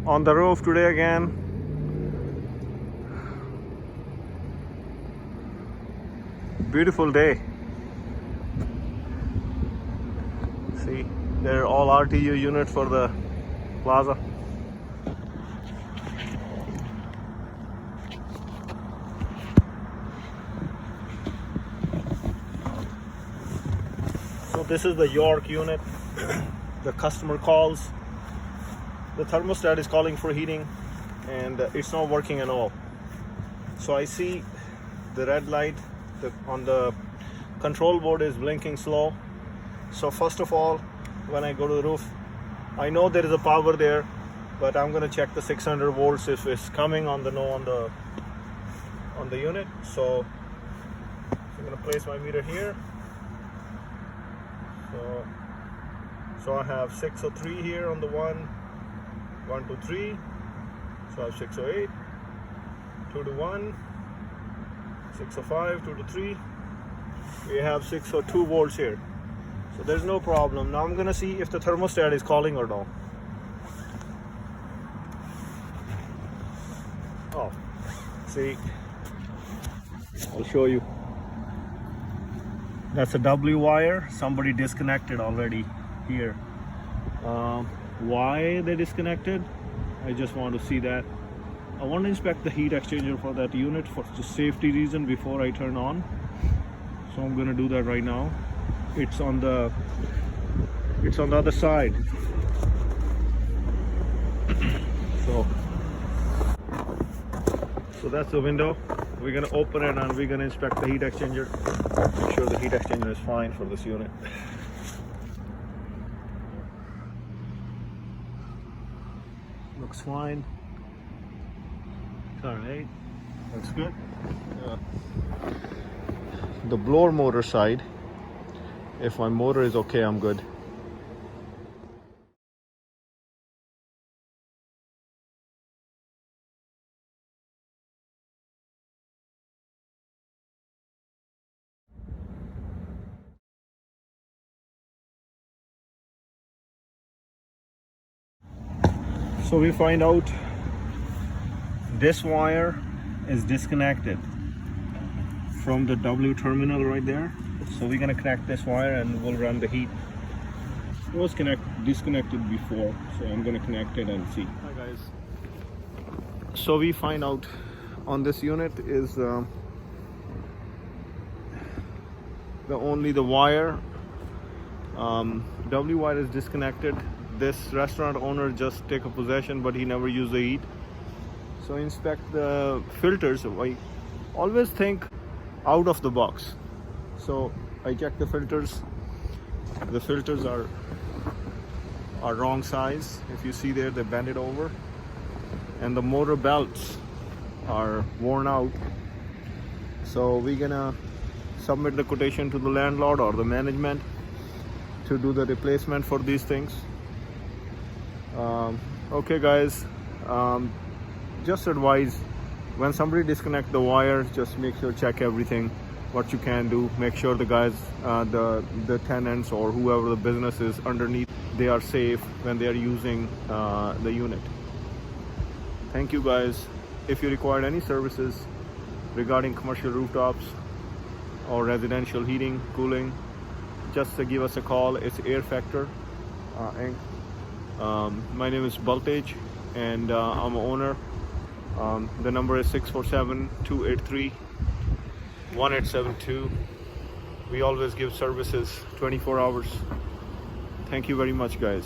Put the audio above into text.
on the roof today again. Beautiful day. See, they're all RTU unit for the plaza. So this is the York unit. The customer calls, the thermostat is calling for heating and it's not working at all. So I see the red light on the control board is blinking slow. So first of all, when I go to the roof, I know there is a power there, but I'm going to check the 600 volts if it's coming on the unit. So I'm going to place my meter here. So I have 603 here on the 1, 1 to 3. So I have 608, 2 to 1, 605, 2 to 3. We have 602 volts here. So there's no problem. Now I'm gonna see if the thermostat is calling or no. Oh, see, I'll show you. That's a W wire. Somebody disconnected already here. Why they disconnected? I just want to see that. I want to inspect the heat exchanger for that unit for just safety reason before I turn on. So I'm going to do that right now. It's on the other side. So that's the window. We're going to open it and we're going to inspect the heat exchanger. Make sure the heat exchanger is fine for this unit. Looks fine. All right, looks good. The blower motor side, if my motor is okay, I'm good. So we find out this wire is disconnected from the W terminal right there. So we're gonna connect this wire and we'll run the heat. It was disconnected before, so I'm gonna connect it and see. Hi guys. So we find out on this unit is the wire, W wire is disconnected. This restaurant owner just take a possession, but he never used the heat. So inspect the filters. I always think out of the box. So I check the filters. The filters are wrong size. If you see there, they bend it over. And the motor belts are worn out. So we're gonna submit the quotation to the landlord or the management to do the replacement for these things. Okay guys, just advise, when somebody disconnect the wire, just make sure check everything what you can do. Make sure the guys, the tenants or whoever the business is underneath, they are safe when they are using the unit. Thank you guys. If you require any services regarding commercial rooftops or residential heating, cooling, just give us a call. It's Air Factor Inc. My name is Baltage and I'm an owner. The number is 647-283-1872. We always give services 24 hours. Thank you very much guys.